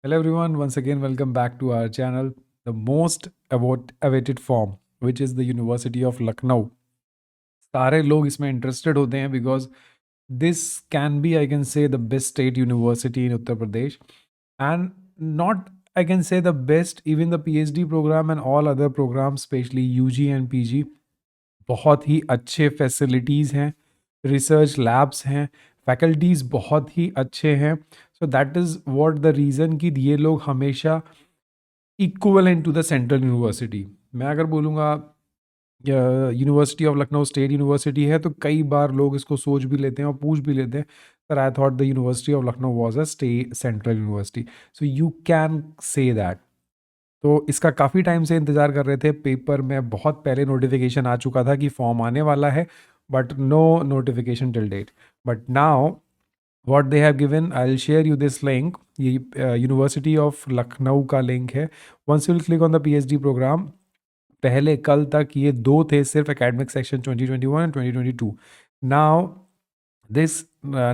Hello everyone, once again welcome back to our channel, the most awaited form, which is the University of Lucknow. सारे लोग इसमें interested होते हैं because this can be, I can say, the best state university in Uttar Pradesh, and not, I can say, the best, even the PhD program and all other programs, especially UG and PG, बहुत ही अच्छे facilities हैं, research labs हैं, faculties बहुत ही अच्छे हैं. So that is what the reason कि ये लोग हमेशा equivalent to the central university. मैं अगर बोलूँगा university of Lucknow state university है, तो कई बार लोग इसको सोच भी लेते हैं और पूछ भी लेते हैं, sir I thought the university of Lucknow was a state central university. So you can say that. तो इसका काफ़ी टाइम से इंतज़ार कर रहे थे. पेपर में बहुत पहले नोटिफिकेशन आ चुका था कि फॉर्म आने वाला है, but no notification till date. But now what they have given, I will share you this link. ये यूनिवर्सिटी ऑफ लखनऊ का लिंक है. Once you will click on the PhD programme, पहले कल तक ये दो थे सिर्फ, academic section 2021 and 2022. Now this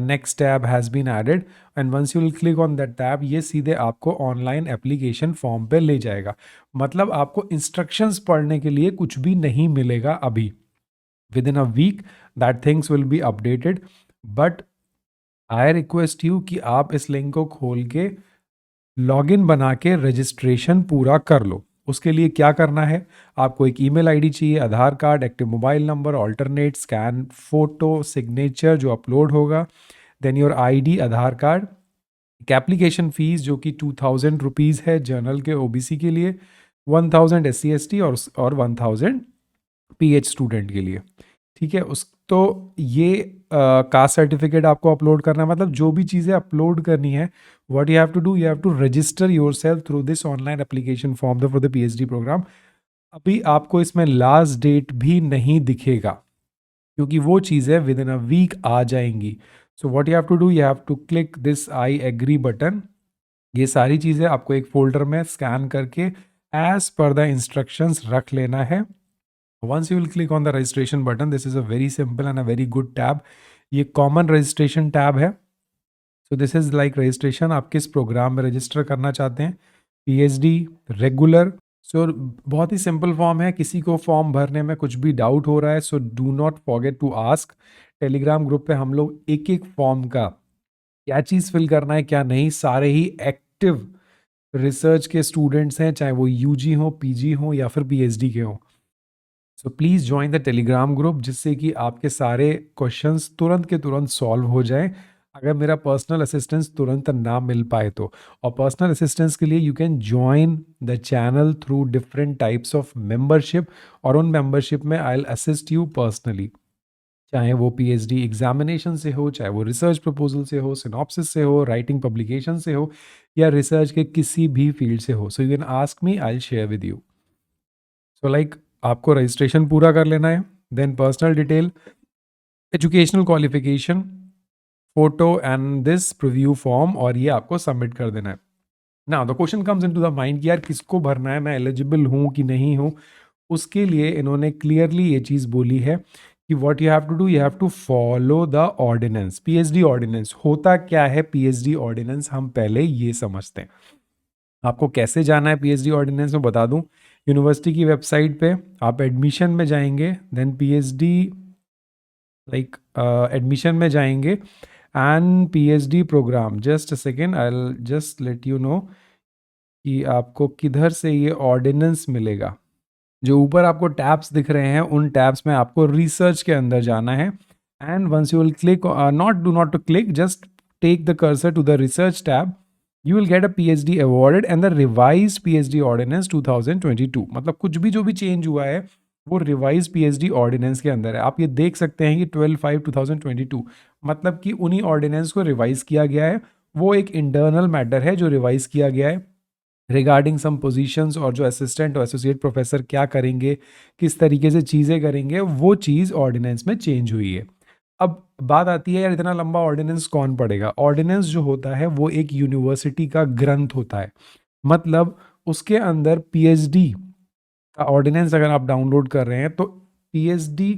next tab has been added, and once you will click on that tab, ये सीधे आपको ऑनलाइन एप्लीकेशन फॉर्म पे ले जाएगा. मतलब आपको इंस्ट्रक्शंस पढ़ने के लिए कुछ भी नहीं मिलेगा अभी. Within a week that things will be updated, but I request you कि आप इस लिंक को खोल के लॉगिन बना के रजिस्ट्रेशन पूरा कर लो. उसके लिए क्या करना है, आपको एक ईमेल आईडी चाहिए, Aadhaar card, active mobile number, alternate scan photo, signature जो अपलोड होगा, then your ID, Aadhaar card, एक एप्लीकेशन फ़ीस जो कि 2000 रुपीज़ है जनरल के ओबीसी के लिए, 1000 SC ST और 1000 PH स्टूडेंट के लिए. ठीक है. उस तो ये कास्ट सर्टिफिकेट आपको अपलोड करना है. मतलब जो भी चीज़ें अपलोड करनी है, what you have to do, you have to register yourself through this online application form for the PhD programme. अभी आपको इसमें लास्ट डेट भी नहीं दिखेगा, क्योंकि वो चीज़ें विद इन अ वीक आ जाएंगी. So what you have to do, you have to click this I agree button. ये सारी चीज़ें आपको एक फोल्डर में स्कैन करके एज पर द इंस्ट्रक्शंस रख लेना है. Once you will click on the registration button, this is a very simple and a very good tab. ये कॉमन रजिस्ट्रेशन टैब है. So this is like registration, आप किस programme में register करना चाहते हैं, पीएचडी, रेगुलर. सो बहुत ही सिंपल फॉर्म है. किसी को फॉर्म भरने में कुछ भी डाउट हो रहा है, so do not forget to ask. Telegram group पे हम लोग एक एक फॉर्म का क्या चीज़ फिल करना है क्या नहीं, सारे ही एक्टिव रिसर्च के स्टूडेंट्स हैं, चाहे वो यूजी हो, पीजी हो या फिर पीएचडी के हो. So please join the Telegram group, जिससे कि आपके सारे क्वेश्चंस तुरंत के तुरंत सॉल्व हो जाएं, अगर मेरा पर्सनल असिस्टेंस तुरंत ना मिल पाए तो. और पर्सनल असिस्टेंस के लिए you can join the channel through different types of membership, और उन मेंबरशिप में I will assist you personally. चाहे वो पीएचडी एग्जामिनेशन से हो, चाहे वो रिसर्च प्रपोजल से हो, सिनॉप्सिस से हो, राइटिंग पब्लिकेशन से हो, या रिसर्च के किसी भी फील्ड से हो. So you can ask me, I will share with you. So like आपको रजिस्ट्रेशन पूरा कर लेना है, then personal detail, educational qualification, photo and this preview form, और ये आपको सबमिट कर देना है. Now the question comes into the mind कि यार किसको भरना है, मैं एलिजिबल हूँ कि नहीं हूँ. उसके लिए इन्होंने क्लियरली ये चीज़ बोली है कि what you have to do, you have to follow the ordinance. PhD ordinance होता क्या है, पीएचडी ऑर्डिनेंस हम पहले ये समझते हैं. आपको कैसे जाना है पीएचडी ऑर्डिनेंस में बता दूं. यूनिवर्सिटी की वेबसाइट पे आप एडमिशन में जाएंगे, देन पीएचडी लाइक एडमिशन में जाएंगे, and PhD programme, just a second, I will just let you know कि आपको किधर से ये ऑर्डिनेंस मिलेगा. जो ऊपर आपको टैब्स दिख रहे हैं, उन टैब्स में आपको रिसर्च के अंदर जाना है, and once you will click, not do not to click, just take the cursor to the research tab, you will get a PhD awarded and the revised PhD ordinance 2022. मतलब कुछ भी जो भी चेंज हुआ है वो रिवाइज PhD ऑर्डिनेंस के अंदर है. आप ये देख सकते हैं कि 12/5/2022, मतलब कि उन्हीं ऑर्डिनेंस को रिवाइज किया गया है. वो एक इंटरनल मैटर है जो रिवाइज किया गया है रिगार्डिंग सम पोजीशंस, और जो असिस्टेंट और एसोसिएट प्रोफेसर क्या करेंगे, किस तरीके से चीज़ें करेंगे, वो चीज़ ऑर्डिनेंस में चेंज हुई है. अब बात आती है यार इतना लंबा ऑर्डिनेंस कौन पढ़ेगा. ऑर्डिनेंस जो होता है वो एक यूनिवर्सिटी का ग्रंथ होता है. मतलब उसके अंदर पीएचडी का ऑर्डिनेंस अगर आप डाउनलोड कर रहे हैं, तो पीएचडी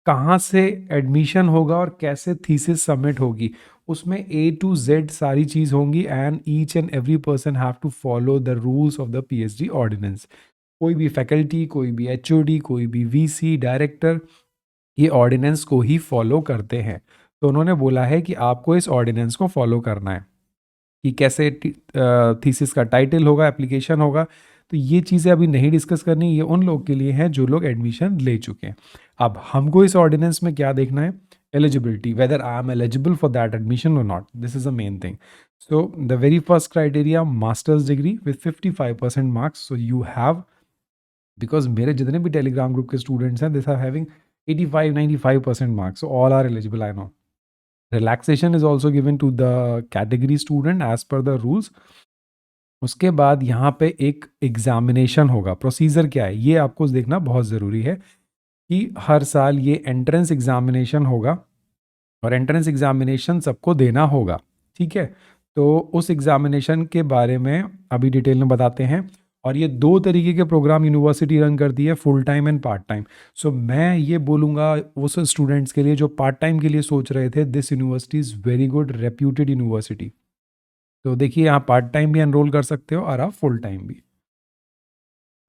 कहाँ से एडमिशन होगा और कैसे थीसिस सबमिट होगी, उसमें A to Z सारी चीज़ होंगी and each and every person have to follow the rules of the PhD ordinance. कोई भी फैकल्टी, कोई भी HOD, कोई भी VC डायरेक्टर ये ऑर्डिनेंस को ही फॉलो करते हैं। तो उन्होंने बोला है कि आपको इस ऑर्डिनेंस को फॉलो करना है कि कैसे थीसिस का टाइटल होगा, एप्लीकेशन होगा। तो ये चीज़ें अभी नहीं डिस्कस करनी, ये उन लोग के लिए हैं जो लोग एडमिशन ले चुके हैं। अब हमको इस ऑर्डिनेंस में क्या देखना है, eligibility, whether I am eligible for that admission और not, this is the main thing. So the very first criteria, masters degree with 55% marks. So you have, because मेरे जितने भी टेलीग्राम ग्रुप के स्टूडेंट्स हैं, this are having 85-95% marks, so all are eligible, I know. Relaxation is also given to the category student as per the rules. उसके बाद यहाँ पे एक एग्जामिनेशन होगा। प्रोसीजर क्या है ये आपको देखना बहुत ज़रूरी है कि हर साल ये एंट्रेंस एग्जामिनेशन होगा और एंट्रेंस एग्जामिनेशन सबको देना होगा, ठीक है। तो उस एग्जामिनेशन के बारे में अभी डिटेल में बताते हैं। और ये 2 तरीके के प्रोग्राम यूनिवर्सिटी रन करती है, full time and part time. So मैं ये बोलूँगा उस स्टूडेंट्स के लिए जो पार्ट टाइम के लिए सोच रहे थे, this university is very good, reputed university. तो देखिए यहाँ पार्ट टाइम भी एनरोल कर सकते हो और आप फुल टाइम भी।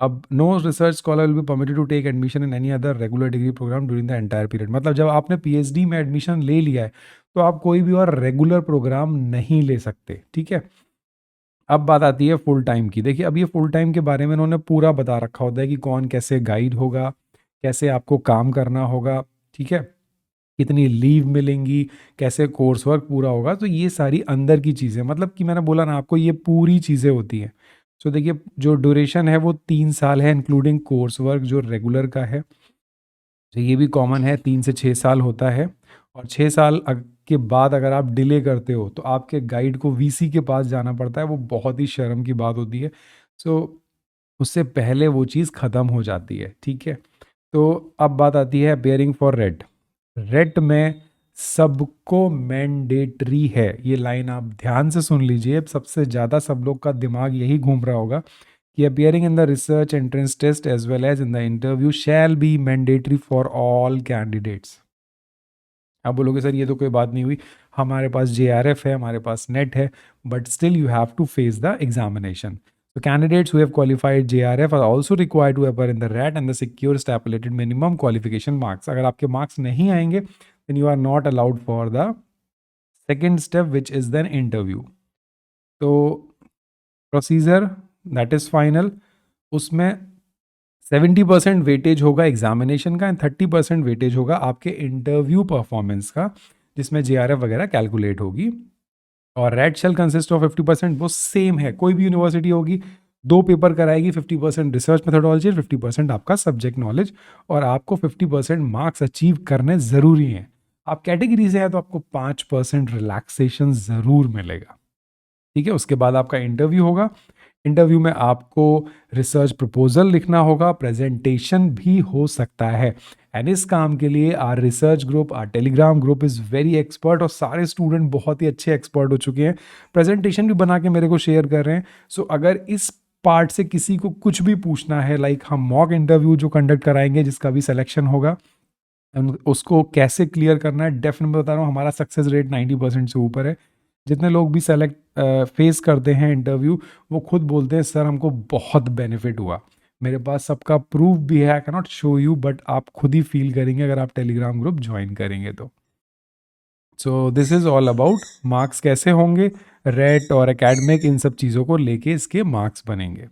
अब no research scholar will be permitted to take admission in any other regular degree programme during the entire period. मतलब जब आपने PhD में एडमिशन ले लिया है तो आप कोई भी और रेगुलर प्रोग्राम नहीं ले सकते, ठीक है। अब बात आती है फुल टाइम की। देखिए अब ये फुल टाइम के बारे में उन्होंने पूरा बता रखा होता है कि कौन कैसे गाइड होगा, कैसे आपको काम करना होगा, ठीक है, कितनी लीव मिलेंगी, कैसे कोर्स वर्क पूरा होगा। तो ये सारी अंदर की चीज़ें, मतलब कि मैंने बोला ना आपको, ये पूरी चीज़ें होती हैं। सो देखिए जो ड्यूरेशन है वो 3 साल है, इंक्लूडिंग कोर्स वर्क जो रेगुलर का है। तो ये भी कॉमन है, 3 से 6 साल होता है। और 6 साल के बाद अगर आप डिले करते हो तो आपके गाइड को VC के पास जाना पड़ता है, वो बहुत ही शर्म की बात होती है। सो उससे पहले वो चीज़ ख़त्म हो जाती है, ठीक है। तो अब बात आती है अपेयरिंग फॉर रेट। रेट में सबको मैंडेटरी है, ये लाइन आप ध्यान से सुन लीजिए, सबसे ज़्यादा सब लोग का दिमाग यही घूम रहा होगा कि appearing in the research entrance test as well as in the interview shall be mandatory for all candidates. आप बोलोगे सर ये तो कोई बात नहीं हुई, हमारे पास JRF है, हमारे पास नेट है, but still you have to face the examination. So candidates who have qualified JRF are also required to appear in the RAT and the secure stipulated minimum qualification marks. अगर आपके marks नहीं आएंगे then you are not allowed for the second step which is then interview. तो procedure that is final, उसमें 70% weightage होगा examination का and 30% weightage होगा आपके इंटरव्यू परफॉर्मेंस का, जिसमें JRF वगैरह कैलकुलेट होगी। और रेट शेल कंसिस्ट ऑफ 50%, वो सेम है, कोई भी यूनिवर्सिटी होगी 2 पेपर कराएगी, 50% रिसर्च मेथोडोलॉजी, 50% आपका सब्जेक्ट नॉलेज, और आपको 50% मार्क्स अचीव करने ज़रूरी हैं। आप कैटेगरी से हैं तो आपको 5% रिलैक्सेशन ज़रूर मिलेगा, ठीक है। उसके बाद आपका इंटरव्यू होगा। इंटरव्यू में आपको रिसर्च प्रपोजल लिखना होगा, प्रेजेंटेशन भी हो सकता है। एंड इस काम के लिए our research group, our Telegram group is very expert, और सारे स्टूडेंट बहुत ही अच्छे एक्सपर्ट हो चुके हैं, प्रेजेंटेशन भी बना के मेरे को शेयर कर रहे हैं। सो अगर इस पार्ट से किसी को कुछ भी पूछना है, लाइक हम मॉक इंटरव्यू जो कंडक्ट कराएंगे जिसका भी सिलेक्शन होगा, उसको कैसे क्लियर करना है, डेफिनेटली बता रहा हूँ हमारा सक्सेस रेट 90% से ऊपर है। जितने लोग भी सेलेक्ट फेस करते हैं इंटरव्यू, वो खुद बोलते हैं सर हमको बहुत बेनिफिट हुआ। मेरे पास सबका प्रूफ भी है, I can not show you, but आप खुद ही फील करेंगे अगर आप टेलीग्राम ग्रुप ज्वाइन करेंगे तो। सो this is all about marks कैसे होंगे, रेट और एकेडमिक, इन सब चीज़ों को लेके इसके मार्क्स बनेंगे।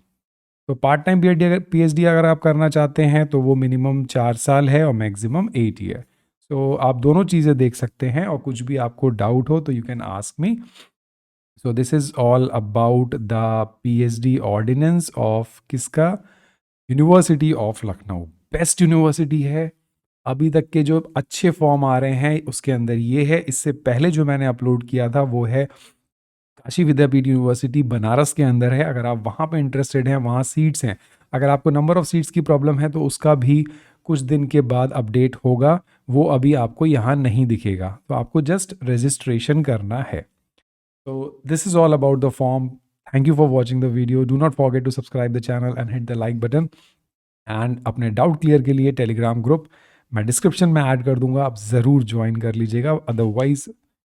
तो पार्ट टाइम PhD अगर आप करना चाहते हैं तो वो मिनिमम 4 साल है और मैक्सिमम 8 ईयर। सो आप दोनों चीज़ें देख सकते हैं, और कुछ भी आपको डाउट हो तो you can ask me. So this is all about the PhD ordinance of किसका, university of Lucknow. Best university है, अभी तक के जो अच्छे फॉर्म आ रहे हैं उसके अंदर ये है। इससे पहले जो मैंने अपलोड किया था वो है काशी विद्यापीठ यूनिवर्सिटी बनारस के अंदर है। अगर आप वहाँ पे इंटरेस्टेड हैं, वहाँ सीट्स हैं, अगर आपको नंबर ऑफ़ सीट्स की प्रॉब्लम है तो उसका भी कुछ दिन के बाद अपडेट होगा, वो अभी आपको यहाँ नहीं दिखेगा, तो आपको जस्ट रजिस्ट्रेशन करना है। तो this is all about the form. Thank you for watching the video, do not forget to subscribe the channel and hit the like button. And अपने डाउट क्लियर के लिए टेलीग्राम ग्रुप मैं description में add कर दूंगा, आप ज़रूर join कर लीजिएगा। Otherwise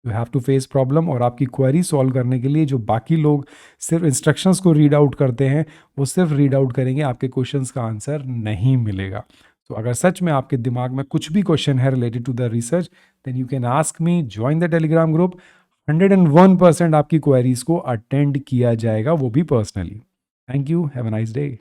you have to face problem, और आपकी क्वेरी सॉल्व करने के लिए जो बाकी लोग सिर्फ इंस्ट्रक्शंस को रीड आउट करते हैं, वो सिर्फ रीड आउट करेंगे, आपके क्वेश्चंस का आंसर नहीं मिलेगा। तो अगर सच में आपके दिमाग में कुछ भी क्वेश्चन है related to the research, then you can ask me, join the Telegram group. 101% आपकी क्वेरीज को अटेंड किया जाएगा, वो भी personally. Thank you, have a nice day.